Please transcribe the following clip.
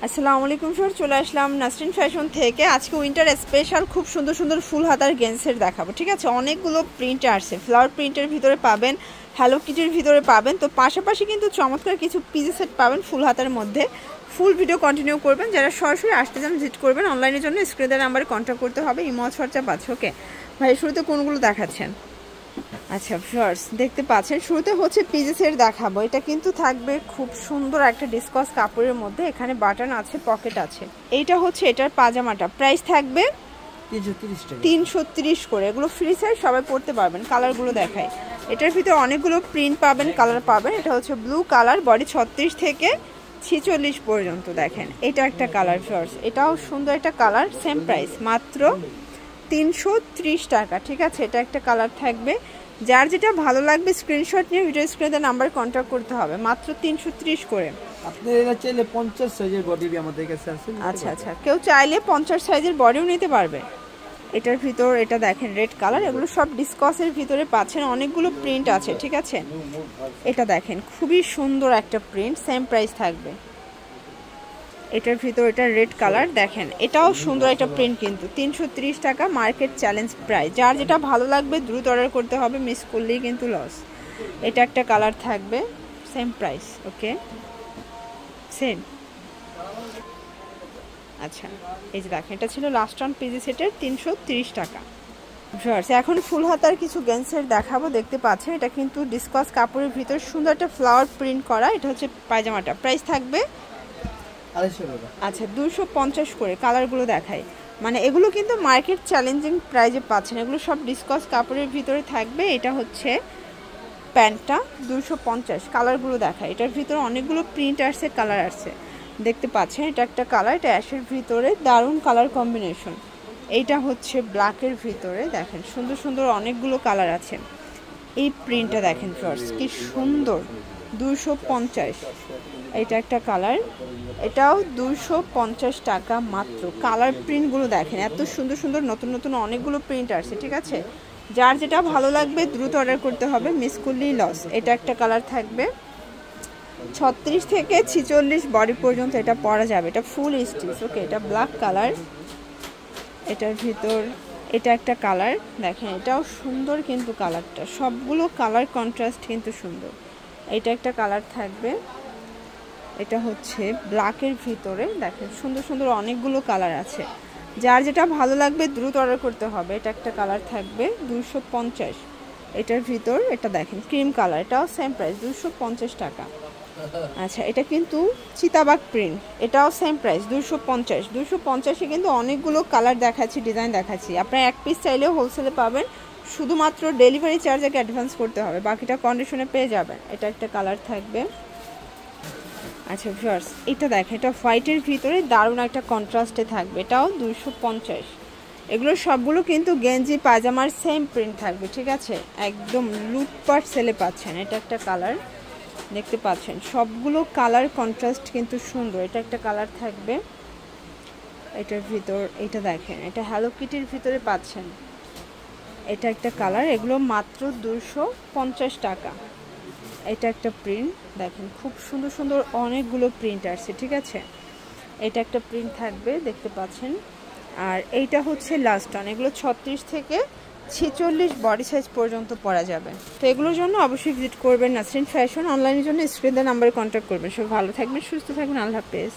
আসসালামু আলাইকুম স্যার, চলে আসলাম নাসরিন ফ্যাশন থেকে। আজকে উইন্টার স্পেশাল খুব সুন্দর সুন্দর ফুল হাতার গেন্সের দেখাবো। ঠিক আছে, অনেকগুলো প্রিন্ট আসছে, ফ্লাওয়ার প্রিন্টের ভিতরে পাবেন, হ্যালো কিটির ভিতরে পাবেন, তো পাশাপাশি কিন্তু চমৎকার কিছু পিস সেট পাবেন ফুল হাতার মধ্যে। ফুল ভিডিও কন্টিনিউ করবেন। যারা সরাসরি আসতে চান ভিজিট করবেন, অনলাইনের জন্য স্ক্রিনের নাম্বারে কন্ট্যাক্ট করতে হবে। ইমো হোয়াটসঅ্যাপ আছে। ওকে ভাই, শুরুতে কোনগুলো দেখাচ্ছেন? আচ্ছা ফার্স্ট দেখতে পাচ্ছেন, শুরুতে হচ্ছে পিজেসের দেখাবো। এটা কিন্তু থাকবে খুব সুন্দর একটা ডিসকাস কাপড়ের মধ্যে, এখানে বাটন আছে, পকেট আছে। এইটা হচ্ছে এটার পাজামাটা, প্রাইস থাকবে 330 করে। এগুলো ফ্রি সাইজ, সবাই পরতে পারবেন। কালারগুলো দেখাই, এটার ভিতরে অনেকগুলো প্রিন্ট পাবেন, কালার পাবেন। এটা হচ্ছে ব্লু কালার, বডি 36 থেকে 46 পর্যন্ত। দেখেন এটা একটা কালার ফার্স্ট, এটাও সুন্দর একটা কালার, সেম প্রাইস মাত্র 330 টাকা। ঠিক আছে, এটা একটা কালার থাকবে। যার যেটা ভালো লাগবে স্ক্রিনশট নিয়ে ভিডিও স্ক্রিনে নাম্বার কন্ট্যাক্ট করতে হবে। মাত্র 330 করে। আপনারা চাইলে 50 সাইজের বডি আমাদের কাছে আছে। আচ্ছা আচ্ছা, কেউ চাইলে 50 সাইজের বডিও নিতে পারবে। এটার ভিতর এটা দেখেন রেড কালার, এগুলো সব ডিসকাসের ভিতরে পাচ্ছেন, অনেকগুলো প্রিন্ট আছে। ঠিক আছে, এটা দেখেন খুবই সুন্দর একটা প্রিন্ট, সেম প্রাইস থাকবে। এটার ভিতর এটা রেড কালার, দেখেন এটাও সুন্দর একটা প্রিন্ট, কিন্তু 330 টাকা মার্কেট চ্যালেঞ্জ প্রাইস। যার যেটা ভালো লাগবে দ্রুত অর্ডার করতে হবে, মিস করলেই কিন্তু লস। এটা একটা কালার থাকবে, সেম প্রাইস। ওকে সেম। আচ্ছা, এই যে দেখেন এটা ছিল লাস্ট অন পিজি সেটের 330 টাকা। এখন ফুল হাতার কিছু গেন্সের দেখাবো। দেখতে পাচ্ছেন এটা কিন্তু ডিসকাস কাপড়ের ভিতর সুন্দর একটা ফ্লাওয়ার প্রিন্ট করা। এটা হচ্ছে পায়জামাটা, প্রাইস থাকবে আচ্ছা 250 করে। কালারগুলো দেখাই, মানে এগুলো কিন্তু মার্কেট চ্যালেঞ্জিং প্রাইজে পাচ্ছেন। এগুলো সব ডিসকাস কাপড়ের ভিতরে থাকবে। এটা হচ্ছে প্যান্টটা 250। কালারগুলো দেখাই, এটার ভিতরে অনেকগুলো প্রিন্ট আসছে, কালার আসছে। দেখতে পাচ্ছেন এটা একটা কালার, এটা অ্যাশের ভিতরে, দারুণ কালার কম্বিনেশন। এইটা হচ্ছে ব্ল্যাকের ভিতরে, দেখেন সুন্দর সুন্দর অনেকগুলো কালার আছে। এই প্রিন্টটা দেখেন ফার্স্ট, কি সুন্দর, 250। এটা একটা কালার, এটাও 250 টাকা মাত্র। কালার প্রিন্টগুলো দেখেন এত সুন্দর সুন্দর, নতুন নতুন অনেকগুলো প্রিন্ট আসছে। ঠিক আছে, যার যেটা ভালো লাগবে দ্রুত অর্ডার করতে হবে, মিস করলেই লস। এটা একটা কালার থাকবে, 36 থেকে 46 বডি পর্যন্ত এটা পরা যাবে। এটা ফুল স্টিচ। ওকে, এটা ব্ল্যাক কালার, এটার ভিতর এটা একটা কালার, দেখেন এটাও সুন্দর, কিন্তু কালারটা সবগুলো কালার কন্ট্রাস্ট কিন্তু সুন্দর। এটা একটা কালার থাকবে, এটা হচ্ছে ব্ল্যাকের ভিতরে, দেখেন সুন্দর সুন্দর অনেকগুলো কালার আছে। যার যেটা ভালো লাগবে দ্রুত অর্ডার করতে হবে। এটা একটা কালার থাকবে 250। এটার ভিতর এটা দেখেন ক্রিম কালার, এটাও সেম প্রাইস 250 টাকা। আচ্ছা, এটা কিন্তু চিতাবাগ প্রিন্ট, এটাও সেম প্রাইস 250। 250-এ কিন্তু অনেকগুলো কালার দেখাচ্ছি, ডিজাইন দেখাচ্ছি। আপনার এক পিস চাইলেও হোলসেলে পাবেন, শুধুমাত্র ডেলিভারি চার্জ আগে অ্যাডভান্স করতে হবে, বাকিটা কন্ডিশনে পেয়ে যাবেন। এটা একটা কালার থাকবে। আচ্ছা ভিউয়ার্স, এটা দেখেন এটা হোয়াইটের ভিতরে দারুণ একটা কন্ট্রাস্টে থাকবে, এটাও 250। এগুলো সবগুলো কিন্তু গেঞ্জি পায়জামার সেম প্রিন্ট থাকবে। ঠিক আছে, একদম লুটপাট সেলে পাচ্ছেন। এটা একটা কালার, দেখতে পাচ্ছেন সবগুলো কালার কন্ট্রাস্ট কিন্তু সুন্দর। এটা একটা কালার থাকবে, এটার ভিতর এটা দেখেন এটা হ্যালো কিটির ভিতরে পাচ্ছেন। এটা একটা কালার, এগুলো মাত্র 250 টাকা। এটা একটা প্রিন্ট, দেখেন খুব সুন্দর সুন্দর অনেকগুলো প্রিন্ট আসছে। ঠিক আছে, এটা একটা প্রিন্ট থাকবে, দেখতে পাচ্ছেন। আর এইটা হচ্ছে লাস্ট অন, এগুলো 36 থেকে 46 বডি সাইজ পর্যন্ত পরা যাবে। তো এগুলোর জন্য অবশ্যই ভিজিট করবেন নাসরিন ফ্যাশন। অনলাইনের জন্য স্ক্রিনের নাম্বারে কন্ট্যাক্ট করবেন। সব ভালো থাকবেন, সুস্থ থাকবেন, আল্লাহ হাফেজ।